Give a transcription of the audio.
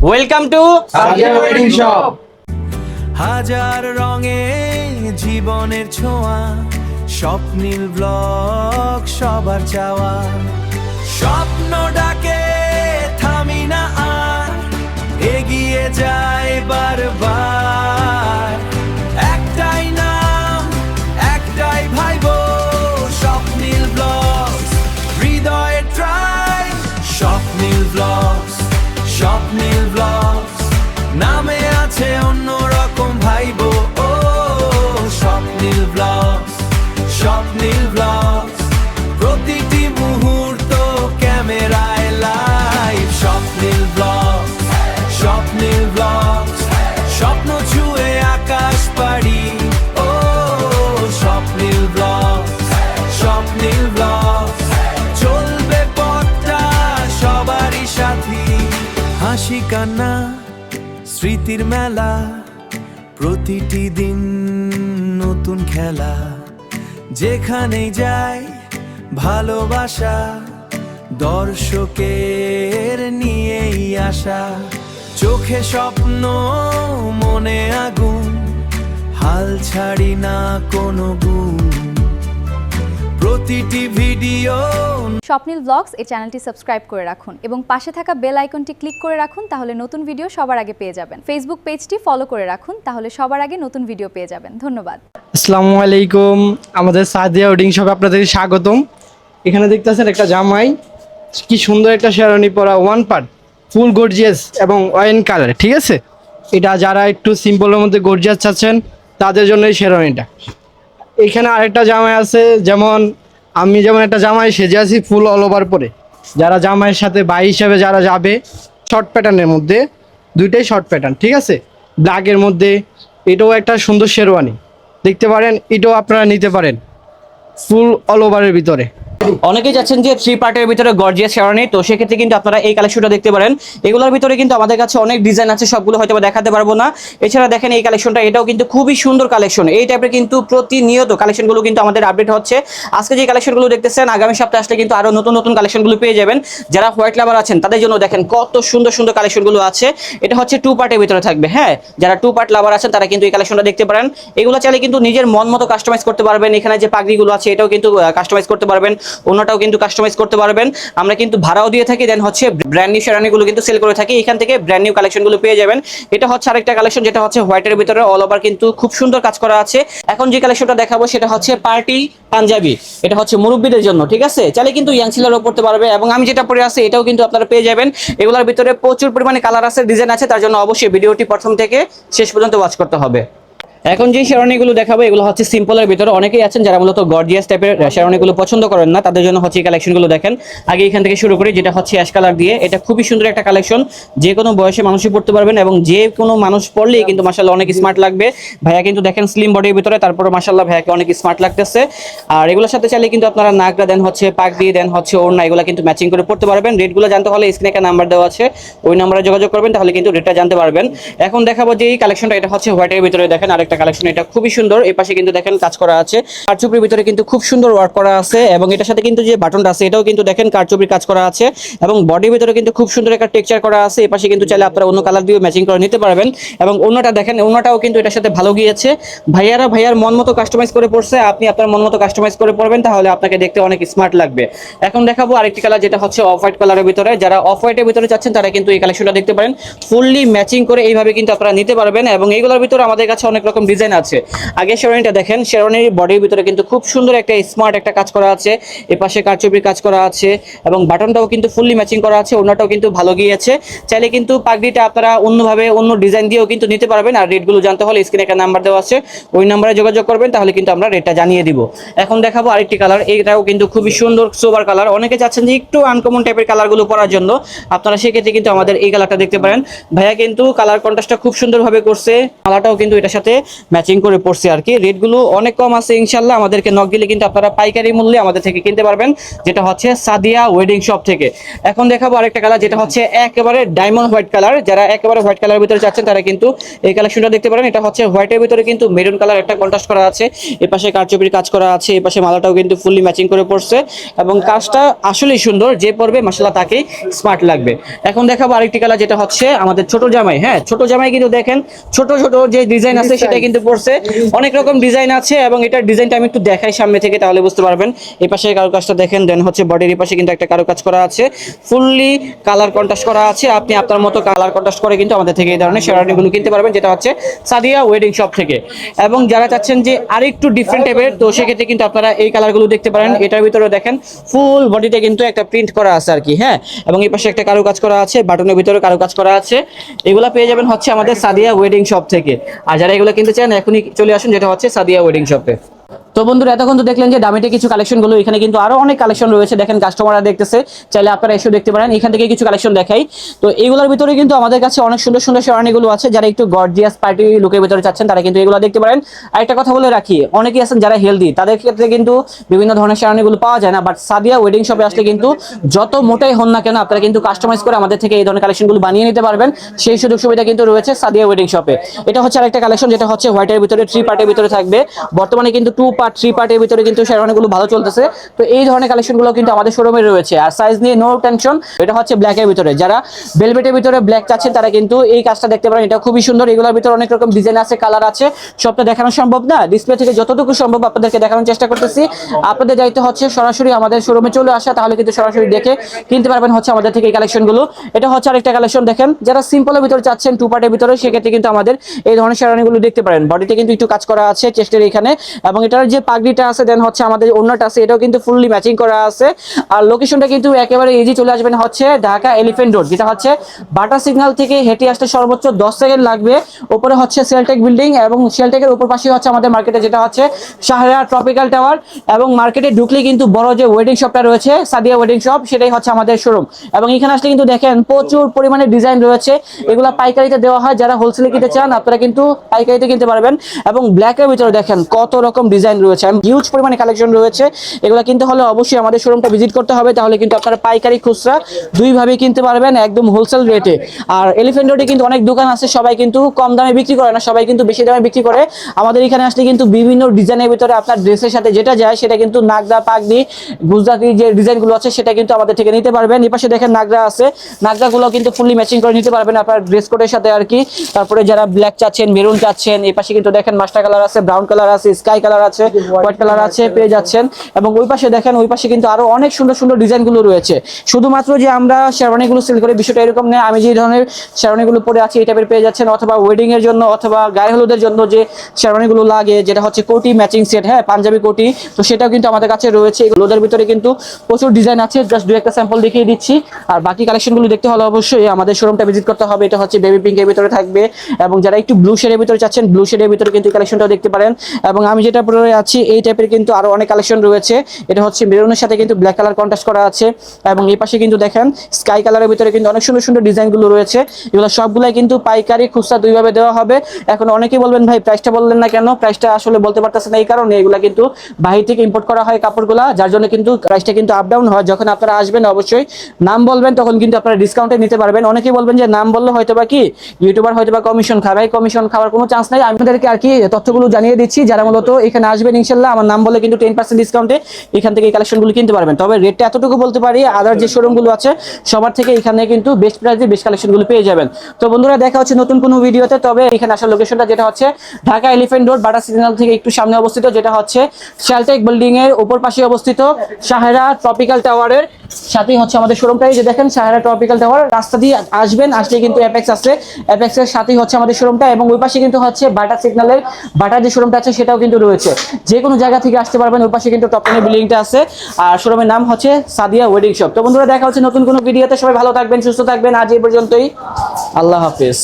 Welcome to Sadia wedding shop. হাজার রঙে জীবনের ছোঁয়া, স্বপ্নীল ব্লগ সবার চাওয়া। স্বপ্ন ডাকে থামি না আর, এগিয়ে যায় বারবার। একটাই নাম, একটাই ভাইবো, স্বপ্নীল ব্লগ। হৃদয়ে ট্রাই স্বপ্নীল ব্লগ, স্বপ্নীল ব্লগ। নামে আছে অন্যরকম ভাইবো, ও স্বপ্নীল ব্লগ, স্বপ্নীল ব্লগ। প্রতিটি মুহূর্ত ক্যামেরায় লাইভ, স্বপ্নীল ব্লগ, স্বপ্নীল ব্লগ। স্বপ্ন ছুঁয়ে আকাশ পাড়ি, ও স্বপ্নীল ব্লগ, স্বপ্নীল ব্লগ। চলবে পথটা সবারই সাথী, হাসি কান্না স্মৃতির মেলা, প্রতিটি দিন নতুন খেলা। যেখানেই যাই ভালোবাসা, দর্শকের নিয়েই আসা। চোখে স্বপ্ন, মনে আগুন, হাল ছাড়ি না কোনো গুণ। প্রতিটি ভিডিও স্বপ্নীল ব্লগস এই চ্যানেলটি সাবস্ক্রাইব করে রাখুন এবং পাশে থাকা বেল আইকনটি ক্লিক করে রাখুন, তাহলে নতুন ভিডিও সবার আগে পেয়ে যাবেন। ফেসবুক পেজটি ফলো করে রাখুন, তাহলে সবার আগে নতুন ভিডিও পেয়ে যাবেন। ধন্যবাদ। আসসালামু আলাইকুম, আমাদের সাদিয়া ওয়েডিং শপে আপনাদের স্বাগতম। এখানে দেখতেছেন একটা জামাই, কি সুন্দর একটা শেরওয়ানি পরা, ওয়ান পার্ট, ফুল গর্জিয়াস এবং ওয়াইন কালার। ঠিক আছে, এটা যারা একটু সিম্পলের মধ্যে গর্জিয়াস চাচ্ছেন তাদের জন্য এই শেরওয়ানিটা। এখানে আরেকটা জামাই আছে, যেমন আমি যেমন একটা জামাই সেজে আছি ফুল অল ওভার পরে। যারা জামাইয়ের সাথে ভাই হিসাবে যারা যাবে, শর্ট প্যাটার্নের মধ্যে, দুইটাই শর্ট প্যাটার্ন। ঠিক আছে, ব্ল্যাকের মধ্যে, এটাও একটা সুন্দর শেরওয়ানি দেখতে পারেন, এটাও আপনারা নিতে পারেন ফুল অল ওভারের ভিতরে। অনেকেই যাচ্ছেন যে থ্রি পার্টের ভিতরে গর্জিয়াস শেরওয়ানি, তো সেক্ষেত্রে কিন্তু আপনারা এই কালেকশনটা দেখতে পারেন। এগুলোর ভিতরে কিন্তু আমাদের কাছে অনেক ডিজাইন আছে, সবগুলো হয়তো দেখাতে পারবো না। এছাড়া দেখেন এই কালেকশনটা, এটাও কিন্তু খুবই সুন্দর কালেকশন। এই টাইপের কিন্তু প্রতিনিয়ত কালেকশনগুলো কিন্তু আমাদের আপডেট হচ্ছে। আজকে যে কালেকশনগুলো দেখতেছেন, আগামী সপ্তাহে আসলে কিন্তু আরো নতুন নতুন কালেকশনগুলো পেয়ে যাবেন। যারা হোয়াইট লাভার আছেন তাদের জন্য দেখেন কত সুন্দর সুন্দর কালেকশনগুলো আছে। এটা হচ্ছে টু পার্টের ভিতরে থাকবে। হ্যাঁ, যারা টু পার্ট লাভার আছেন তারা কিন্তু এই কালেকশনটা দেখতে পারেন। এগুলো চাইলে কিন্তু নিজের মন মতো কাস্টমাইজ করতে পারবেন। এখানে যে পাগড়িগুলো আছে এটাও কিন্তু কাস্টমাইজ করতে পারবেন, অন্যটাও কিন্তু কাস্টমাইজ করতে পারবেন। আমরা কিন্তু ভাড়াও দিয়ে থাকি, দেন হচ্ছে ব্র্যান্ড নিউ শেরওয়ানিগুলো কিন্তু সেল করে থাকি। এখান থেকে ব্র্যান্ড নিউ কালেকশনগুলো পেয়ে যাবেন। এটা হচ্ছে আরেকটা কালেকশন, যেটা হচ্ছে হোয়াইটের ভিতরে অল ওভার কিন্তু খুব সুন্দর কাজ করা আছে। এখন যে কালেকশনটা দেখাবো সেটা হচ্ছে পার্টি পাঞ্জাবি। এটা হচ্ছে মুরব্বীদের জন্য। ঠিক আছে, চাইলে কিন্তু ইয়াং ছেলেরাও পড়তে পারবে, এবং আমি যেটা পরে আছি এটাও কিন্তু আপনারা পেয়ে যাবেন। এগুলোর ভিতরে প্রচুর পরিমাণে কালার আছে, ডিজাইন আছে, তার জন্য অবশ্যই ভিডিওটি প্রথম থেকে শেষ পর্যন্ত ওয়াচ করতে হবে। এখন যে শেরওয়ানিগুলো দেখাবো এগুলো হচ্ছে সিম্পলের ভিতরে। অনেকেই আছেন যারা মূলত গর্জিয়াস টাইপের শেরওয়ানিগুলো পছন্দ করেন না, তাদের জন্য হচ্ছে এই কালেকশনগুলো দেখেন। আগে এখান থেকে শুরু করি, যেটা হচ্ছে অ্যাশ কালার দিয়ে। এটা খুবই সুন্দর একটা কালেকশন, যে কোনো বয়সে মানুষই পড়তে পারবেন, এবং যে কোনো মানুষ পড়লেই কিন্তু মাশাআল্লাহ অনেক স্মার্ট লাগবে। ভাইয়া কিন্তু দেখেন স্লিম বডির ভিতরে, তারপরে মাশাআল্লাহ ভাইয়াকে অনেক স্মার্ট লাগতেছে। আর এগুলোর সাথে চাইলে কিন্তু আপনারা নাগরা, দেন হচ্ছে পাগড়ি, দেন হচ্ছে ওড়না, এগুলো কিন্তু ম্যাচিং করে পড়তে পারবেন। রেটগুলো জানতে হলে স্ক্রিনে একটা নাম্বার দেওয়া আছে, ওই নাম্বারে যোগাযোগ করবেন, তাহলে কিন্তু রেটটা জানতে পারবেন। এখন দেখাবো যে এই কালেকশনটা, এটা হচ্ছে হোয়াইটের ভিতরে। দেখেন আরেকটা কালেকশন, এটা খুবই সুন্দর। এই পাশে কিন্তু দেখেন কাজ করা আছে, কারচুপির ভিতরে কিন্তু খুব সুন্দর ওয়ার্ক করা আছে, এবং এটার সাথে কিন্তু যে বাটনটা আছে এটাও কিন্তু দেখেন কারচুপির কাজ করা আছে, এবং বডির ভিতরে কিন্তু খুব সুন্দর একটা টেক্সচার করা আছে। এই পাশে কিন্তু চাইলে আপনারা অন্য কালার দিয়ে ম্যাচিং করে নিতে পারবেন। এবং অন্যটা দেখেন, অন্যটাও কিন্তু এটার সাথে ভালো গিয়েছে। ভাইয়ার মন মতো কাস্টমাইজ করে পড়ছে, আপনি আপনার মন মতো কাস্টমাইজ করে পড়বেন, তাহলে আপনাকে দেখতে অনেক স্মার্ট লাগবে। এখন দেখাবো আরেকটি কালার, যেটা হচ্ছে অফ হোয়াইট কালারের ভিতরে। যারা অফ হোয়াইটের ভিতরে চাচ্ছেন তারা কিন্তু এই কালেকশনটা দেখতে পারেন। ফুললি ম্যাচিং করে এইভাবে কিন্তু আপনারা নিতে পারবেন, এবং এইগুলোর ভিতরে আমাদের কাছে অনেক রকম ডিজাইন আছে। আগে শেরওয়ানিটা দেখেন, শেরওয়ানির বডির ভিতরে কিন্তু খুব সুন্দর একটা স্মার্ট একটা কাজ করা আছে, এপাশে কারচুপির কাজ করা আছে, এবং বাটনটাও কিন্তু ফুললি ম্যাচিং করা আছে, ওড়নাটাও কিন্তু ভালো গিয়েছে। চাইলে কিন্তু পাগড়িটা আপনারা অন্যভাবে অন্য ডিজাইন দিয়েও কিন্তু নিতে পারবেন। আর রেটগুলো জানতে হলে স্ক্রিনে একটা নাম্বার দেওয়া আছে, ওই নাম্বারে যোগাযোগ করবেন, তাহলে কিন্তু আমরা রেটটা জানিয়ে দিব। এখন দেখাবো আরেকটি কালার, এটাও কিন্তু খুবই সুন্দর সোবার কালার। অনেকে চাচ্ছেন যে একটু আনকমন টাইপের কালারগুলো পরার জন্য, আপনারা সেক্ষেত্রে কিন্তু আমাদের এই কালারটা দেখতে পারেন। ভাইয়া কিন্তু কালার কন্ট্রাস্টটা খুব সুন্দরভাবে করছে, মালাটাও কিন্তু এটার সাথে ম্যাচিং করে পড়ছে আর কি। রেটগুলো অনেক কম আছে ইনশাল্লাহ, আমাদেরকে নক দিলে কিন্তু আপনারা পাইকারি মূল্যে আমাদের থেকে কিনতে পারবেন, যেটা হচ্ছে সাদিয়া ওয়েডিং শপ থেকে। এখন দেখাবো আরেকটা কালার, যেটা হচ্ছে একেবারে ডায়মন্ড হোয়াইট কালার। যারা একেবারে হোয়াইট কালারের ভিতরে চাচ্ছেন তারা কিন্তু এই কালেকশনটা দেখতে পারেন। এটা হচ্ছে হোয়াইটের ভিতরে কিন্তু মেরুন কালার একটা কন্ট্রাস্ট করা আছে, এই পাশে কারচুপির কাজ করা আছে, এই পাশে মালাটাও কিন্তু ফুললি ম্যাচিং করে পড়ছে এবং কাজটা আসলেই সুন্দর, যে পড়বে মাশাআল্লাহ তাকেই স্মার্ট লাগবে। এখন দেখাবো আরেকটি কালার, যেটা হচ্ছে আমাদের ছোট জামাই। হ্যাঁ, ছোট জামাই কিন্তু দেখেন ছোট ছোট যে ডিজাইন আছে সেটা কিন্তু পড়ছে, অনেক রকম ডিজাইন আছে এবং এটার ডিজাইনটা আমি একটু দেখাই সামনে থেকে, তাহলে বুঝতে পারবেন। এই পাশে কারুকাজটা দেখেন, দেন হচ্ছে বডির এই পাশে কিন্তু একটা কারুকাজ করা আছে, ফুললি কালার কন্ট্রাস্ট করা আছে। আপনি আপনার মতো কালার কন্ট্রাস্ট করে কিন্তু আমাদের থেকে এই ধরনের শেরওয়ানিগুলো কিনতে পারবেন, যেটা হচ্ছে সাদিয়া ওয়েডিং শপ থেকে। এবং যারা চাচ্ছেন যে আরেকটু ডিফারেন্ট টাইপের, তো সেক্ষেত্রে কিন্তু আপনারা এই কালারগুলো দেখতে পারেন। এটার ভিতরে দেখেন ফুল বডিতে কিন্তু একটা প্রিন্ট করা আছে আর কি। হ্যাঁ, এবং এই পাশে একটা কারুকাজ করা আছে, বাটনের ভিতরে কারুকাজ করা আছে। এগুলা পেয়ে যাবেন হচ্ছে আমাদের সাদিয়া ওয়েডিং শপ থেকে। আর যারা এগুলো কিনতে চান এখনই চলে আসুন, যেটা হচ্ছে সাদিয়া ওয়েডিং শপে। তো বন্ধুরা, এতক্ষণ তো দেখলেন যে দামিতে কিছু কালেকশনগুলো, এখানে কিন্তু আরো অনেক কালেকশন রয়েছে। দেখেন কাস্টমাররা দেখতেছে, চাইলে আপনারা এসে দেখতে পারেন। এখান থেকে কিছু কালেকশন দেখাই। তো এইগুলোর ভিতরে কিন্তু আমাদের কাছে অনেক সুন্দর সুন্দর শেরওয়ানিগুলো আছে। যারা একটু গর্জিয়াস পার্টি লুকের ভিতরে চাচ্ছেন তারা কিন্তু এগুলো দেখতে পারেন। আরেকটা কথা বলে রাখি, অনেকেই আছেন যারা হেলদি, তাদের ক্ষেত্রে কিন্তু বিভিন্ন ধরনের শেরওয়ানিগুলো পাওয়া যায় না, বাট সাদিয়া ওয়েডিং শপে আসলে কিন্তু যত মোটাই হন না কেন আপনারা কিন্তু কাস্টমাইজ করে আমাদের থেকে এই ধরনের কালেকশনগুলো বানিয়ে নিতে পারবেন। সেই সুযোগ সুবিধা কিন্তু রয়েছে সাদিয়া ওয়েডিং শপে। এটা হচ্ছে আরেকটা কালেকশন, যেটা হচ্ছে হোয়াইটের ভিতরে 3 পার্টের ভিতরে থাকবে। বর্তমানে কিন্তু 2 পার্ট 3 পার্টের ভিতরে কিন্তু শেরওয়ানিগুলো ভালো চলতেছে। তো এই ধরনের কালেকশনগুলো কিন্তু আমাদের শোরুমে রয়েছে। আর সাইজ নিয়ে নো টেনশন। এটা হচ্ছে ব্ল্যাকের ভিতরে, যারা ভেলভেটের ভিতরে ব্ল্যাক চাচ্ছেন তারা কিন্তু এই কাজটা দেখতে পারেন। এটা খুবই সুন্দর। এগুলোর ভিতরে অনেক রকম ডিজাইন আছে, কালার আছে, সবটা দেখানো সম্ভব না। ডিসপ্লে থেকে যতটুকু সম্ভব আপনাদেরকে দেখানোর চেষ্টা করতেছি। আপনাদের দায়িত্ব হচ্ছে সরাসরি আমাদের শোরুমে চলে আসা, তাহলে কিন্তু সরাসরি দেখে কিনতে পারবেন হচ্ছে আমাদের থেকে এই কালেকশনগুলো। এটা হচ্ছে আরেকটা কালেকশন, দেখেন যারা সিম্পলের ভিতরে চাচ্ছেন 2 পার্টের ভিতরে, সেক্ষেত্রে কিন্তু আমাদের এই ধরনের শেরওয়ানিগুলো দেখতে পারেন। বডিতে কিন্তু একটু কাজ করা আছে চেস্টের এখানে, এবং এটার যে পাগড়িটা আছে দেন হচ্ছে আমাদের ওন্নাটা আছে, এটাও কিন্তু ফুললি ম্যাচিং করা আছে। আর লোকেশনটা কিন্তু একেবারে ইজি, চলে আসবেন হচ্ছে ঢাকা এলিফ্যান্ট রোড, যেটা হচ্ছে বাটা সিগন্যাল থেকে হেঁটে আসতে সর্বোচ্চ 10 সেকেন্ড লাগবে। উপরে হচ্ছে সেলটেক বিল্ডিং এবং সেলটেকের উপর পাশে হচ্ছে আমাদের মার্কেটে, যেটা হচ্ছে শাহরা ট্রপিক্যাল টাওয়ার। এবং মার্কেটে ঢুকলে কিন্তু বড় যে ওয়েডিং শপটা রয়েছে সাদিয়া ওয়েডিং শপ, সেটাই হচ্ছে আমাদের শোরুম। এবং এখানে আসলে কিন্তু দেখেন প্রচুর পরিমাণে ডিজাইন রয়েছে। এগুলা পাইকারিতে দেওয়া হয়, যারা হোলসেলে কিনতে চান আপনারা কিন্তু পাইকারিতে কিনতে পারবেন। এবং ব্ল্যাকের ভিতরে দেখেন কত রকম ডিজাইন রয়েছে, হিউজ পরিমাণে কালেকশন রয়েছে। এগুলো কিনতে হলে অবশ্যই আমাদের শোরুমটা ভিজিট করতে হবে, তাহলে কিন্তু আপনারা পাইকারি খুচরা দুইভাবে কিনতে পারবেন একদম হোলসেল রেটে। আর এলিফ্যান্ট রোডে কিন্তু অনেক দোকান আছে, সবাই কিন্তু কম দামে বিক্রি করে না, সবাই কিন্তু বেশি দামে বিক্রি করে। আমাদের এখানে আসলে কিন্তু বিভিন্ন ডিজাইনের ভিতরে আপনার ড্রেসের সাথে যেটা যায় সেটা কিন্তু নাগরা, পাগড়ি, গুজরাটি যে ডিজাইনগুলো আছে সেটা কিন্তু আমাদের থেকে নিতে পারবেন। এই পাশে দেখেন নাগরা আছে, নাগরাগুলো কিন্তু ফুললি ম্যাচিং করে নিতে পারবেন আপনার ড্রেস কোডের সাথে আর কি। তারপরে যারা ব্ল্যাক চাচ্ছেন, মেরুন চাচ্ছেন, এই পাশে কিন্তু দেখেন মাস্টার কালার আছে, ব্রাউন কালার আছে, স্কাই কালার আছে, হোয়াইট কালার আছে, পেয়ে যাচ্ছেন। এবং ওই পাশে দেখেন, ওই পাশে কিন্তু আরো অনেক সুন্দর সুন্দর ডিজাইনগুলো রয়েছে। শুধুমাত্র যে আমরা শেরওয়ানিগুলো সেল করি বিষয়টা এরকম নেই, আমি যে ধরনের শেরওয়ানিগুলো পরে আছি এই টাইপের পেয়ে যাচ্ছেন, অথবা ওয়েডিং এর জন্য অথবা গায়ে হলুদের জন্য যে শেরওয়ানিগুলো লাগে, যেটা হচ্ছে কোটি ম্যাচিং সেট, হ্যাঁ পাঞ্জাবি কোটি, তো সেটাও কিন্তু আমাদের কাছে রয়েছে। এগুলোদের ভিতরে কিন্তু প্রচুর ডিজাইন আছে, জাস্ট দু একটা স্যাম্পল দেখিয়ে দিচ্ছি। আর বাকি কালেকশনগুলো দেখতে হলে অবশ্যই আমাদের শোরুমটা ভিজিট করতে হবে। এটা হচ্ছে বেবি পিঙ্কের ভিতরে থাকবে, এবং যারা একটু ব্লু শেডের ভিতরে চাচ্ছেন ব্লু শেডের ভিতরে কিন্তু কালেকশনটাও দেখতে পারেন। এবং আমি যেটা পরে আছি এই টাইপের কিন্তু আরো অনেক কালেকশন রয়েছে। এটা হচ্ছে মেরুনের সাথে কিন্তু ব্ল্যাক কালার কন্ট্রাস্ট করা আছে, এবং এই পাশে কিন্তু দেখেন স্কাই কালারের ভিতরে কিন্তু অনেক সুন্দর সুন্দর ডিজাইনগুলো রয়েছে। এগুলো সবগুলাই কিন্তু পাইকারি খুচরা দুইভাবে দেওয়া হবে। এখন অনেকেই বলবেন ভাই প্রাইসটা বললেন না কেন? প্রাইসটা আসলে বলতে পারতেছেন না এই কারণে, এগুলা কিন্তু বাহির থেকে ইম্পোর্ট করা হয় কাপড়গুলা, যার জন্য কিন্তু প্রাইসটা কিন্তু আপ ডাউন হয়। যখন আপনারা আসবেন অবশ্যই নাম বলবেন, তখন কিন্তু আপনারা ডিসকাউন্টে নিতে পারবেন। অনেকেই বলবেন যে নাম বললে হয়তো বা কি ইউটিউবার হয়তো বা কমিশন খাবে, কমিশন খাওয়ার কোনো চান্স নাই। আমি আপনাদেরকে আর কি তথ্যগুলো জানিয়ে দিচ্ছি। যারা মূলত এখানে আসবেন ইনশাল্লাহ আমার নাম বলে কিন্তু 10% ডিসকাউন্টে এখান থেকে এই কালেকশনগুলো কিনতে পারবেন। তবে রেটটা এতটুকু বলতে পারি, আদার যে শোরুমগুলো আছে সবার থেকে এখানে কিন্তু বেস্ট প্রাইসে বেস্ট কালেকশনগুলো পেয়ে যাবেন। তো বন্ধুরা, দেখা হচ্ছে নতুন কোনো ভিডিওতে। তবে এখানে আসার লোকেশনটা যেটা হচ্ছে ঢাকা এলিফ্যান্ট রোড, বাটা সিগন্যাল থেকে একটু সামনে অবস্থিত, যেটা হচ্ছে শেলটেক বিল্ডিং এর উপর পাশে অবস্থিত শাহরা ট্রপিক্যাল টাওয়ারের সাথেই হচ্ছে আমাদের শোরুমটাই। যে দেখেন শাহরা ট্রপিক্যাল টাওয়ার, রাস্তা দিয়ে আসবেন, আসলে কিন্তু অ্যাপেক্স আছে, অ্যাপেক্সের সাথেই হচ্ছে আমাদের শোরুমটা। এবং ওই পাশে কিন্তু হচ্ছে বাটা সিগন্যালের বাটার যে শোরুমটা আছে সেটাও কিন্তু রয়েছে। যে কোনো জায়গা থেকে আসতে পারবেন। ওই পাশে কিন্তু টপ টেনের বিল্ডিংটা আছে, আর শোরুমের নাম হচ্ছে সাদিয়া ওয়েডিং শপ। তো বন্ধুরা, দেখা হচ্ছে নতুন কোনো ভিডিওতে। সবাই ভালো থাকবেন, সুস্থ থাকবেন। আজ এই পর্যন্তই, আল্লাহ হাফেজ।